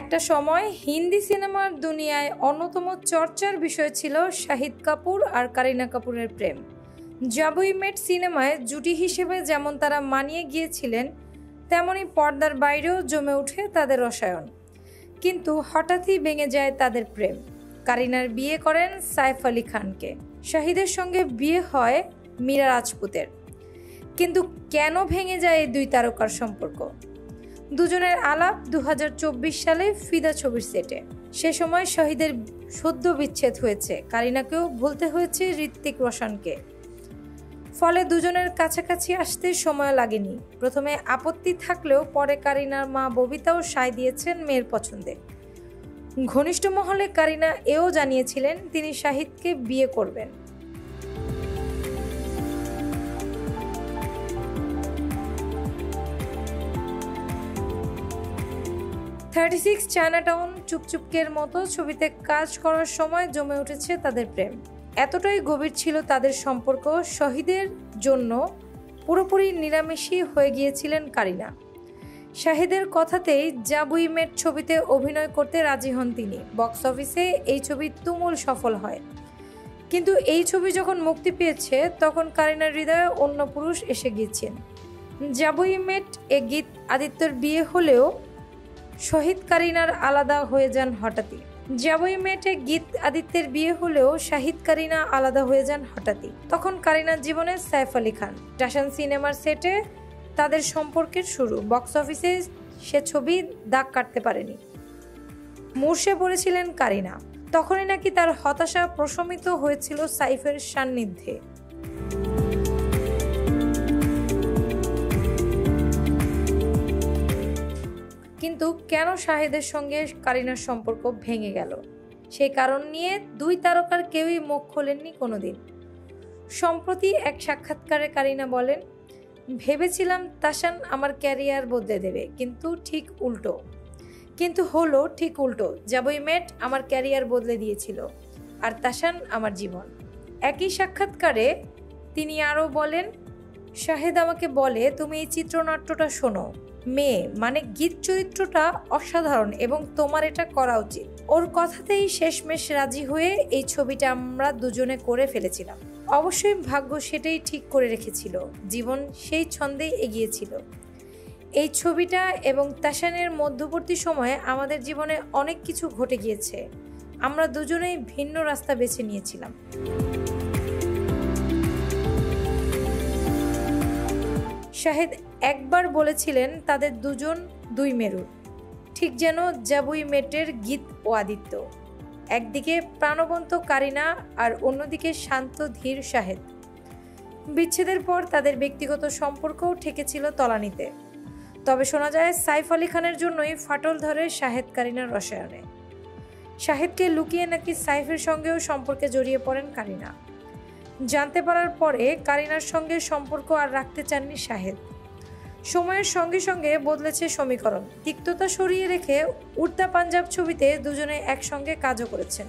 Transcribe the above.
একটা সময় হিন্দি সিনেমার দুনিয়ায় অন্যতম চর্চার বিষয় ছিল শাহিদ কাপুর আর কারিনা কাপুরের প্রেম। জব উই মেট সিনেমায় জুটি হিসেবে যেমন তারা মানিয়ে গিয়েছিলেন, তেমনি পর্দার বাইরেও জমে ওঠে তাদের রসায়ন। কিন্তু হঠাৎই ভেঙে যায় তাদের প্রেম। কারিনার বিয়ে করেন সাইফ আলী খানকে, শাহিদের সঙ্গে বিয়ে হয় মীরা রাজপুতের। কিন্তু কেন ভেঙে যায় এই দুই তারকার সম্পর্ক? দুজনের আলাপ 2024 সালে ফিদা ছবির সেটে। সে সময় শাহিদের সদ্য বিচ্ছেদ হয়েছে, কারিনাকেও ভুলতে হয়েছে ঋত্বিক রোশনকে। ফলে দুজনের কাছাকাছি আসতে সময় লাগেনি। প্রথমে আপত্তি থাকলেও পরে কারিনার মা ববিতাও সায় দিয়েছেন মেয়ের পছন্দে। ঘনিষ্ঠ মহলে কারিনা এও জানিয়েছিলেন তিনি শাহিদকে বিয়ে করবেন। চায়নাটাউন, চুপচুপকের মতো ছবিতে কাজ করার সময় জমে উঠেছে তাদের প্রেম। এতটাই গভীর ছিল তাদের সম্পর্ক, শাহিদের জন্য পুরোপুরি নিরামিষই হয়ে গিয়েছিলেন কারিনা। শাহিদের কথাতেই জব উই মেট ছবিতে অভিনয় করতে রাজি হন তিনি। বক্স অফিসে এই ছবি তুমুল সফল হয়। কিন্তু এই ছবি যখন মুক্তি পেয়েছে, তখন কারিনার হৃদয়ে অন্য পুরুষ এসে গিয়েছেন। জব উই মেট এ গীত আদিত্যর বিয়ে হলেও শহীদ কারিনার আলাদা হয়ে যান হঠাৎই। জব উই মেটে গীত আদিত্যের বিয়ে হলেও শাহিদ কারিনা আলাদা হয়ে যান হঠাৎই। তখন কারিনার জীবনে সাইফ আলী খান। টাসান সিনেমার সেটে তাদের সম্পর্কের শুরু। বক্স অফিসে সে ছবি দাগ কাটতে পারেনি। মুর্শে পড়েছিলেন কারিনা। তখনই নাকি তার হতাশা প্রশমিত হয়েছিল সাইফের সান্নিধ্যে। কিন্তু কেন শাহিদের সঙ্গে কারিনার সম্পর্ক ভেঙে গেল, সেই কারণ নিয়ে দুই তারকার কেউই মুখ খোলেননি কোনোদিন। সম্প্রতি এক সাক্ষাৎকারে কারিনা বলেন, ভেবেছিলাম তাসান আমার ক্যারিয়ার বদলে দেবে, কিন্তু হলো ঠিক উল্টো। জব উই মেট আমার ক্যারিয়ার বদলে দিয়েছিল, আর তাসান আমার জীবন। একই সাক্ষাৎকারে তিনি আরও বলেন, শাহিদ আমাকে বলে, তুমি এই চিত্রনাট্যটা শোনো, মেয়ে মানে গীত চরিত্রটা অসাধারণ এবং তোমার এটা করা উচিত। ওর কথাতেই শেষমেশ রাজি হয়ে এই ছবিটা আমরা দুজনে করে ফেলেছিলাম। অবশ্যই ভাগ্য সেটাই ঠিক করে রেখেছিল, জীবন সেই ছন্দেই এগিয়েছিল। এই ছবিটা এবং তাসানের মধ্যবর্তী সময়ে আমাদের জীবনে অনেক কিছু ঘটে গিয়েছে। আমরা দুজনেই ভিন্ন রাস্তা বেছে নিয়েছিলাম। শাহিদ একবার বলেছিলেন তাদের দুজন দুই মেরু, ঠিক যেন জব উই মেটের গীত ও আদিত্য। একদিকে প্রাণবন্ত কারিনা আর অন্যদিকে শান্ত ধীর শাহিদ। বিচ্ছেদের পর তাদের ব্যক্তিগত সম্পর্কও ঠেকেছিল তলানিতে। তবে শোনা যায় সাইফ আলী খানের জন্যই ফাটল ধরে শাহিদ কারিনার রসায়নে। শাহিদকে লুকিয়ে নাকি সাইফের সঙ্গেও সম্পর্কে জড়িয়ে পড়েন কারিনা। জানতে পারার পরে কারিনার সঙ্গে সম্পর্ক আর রাখতে চাননি শাহিদ। সময়ের সঙ্গে সঙ্গে বদলেছে সমীকরণ। তিক্ততা সরিয়ে রেখে উড়তা পাঞ্জাব ছবিতে দুজনে একসঙ্গে কাজও করেছেন।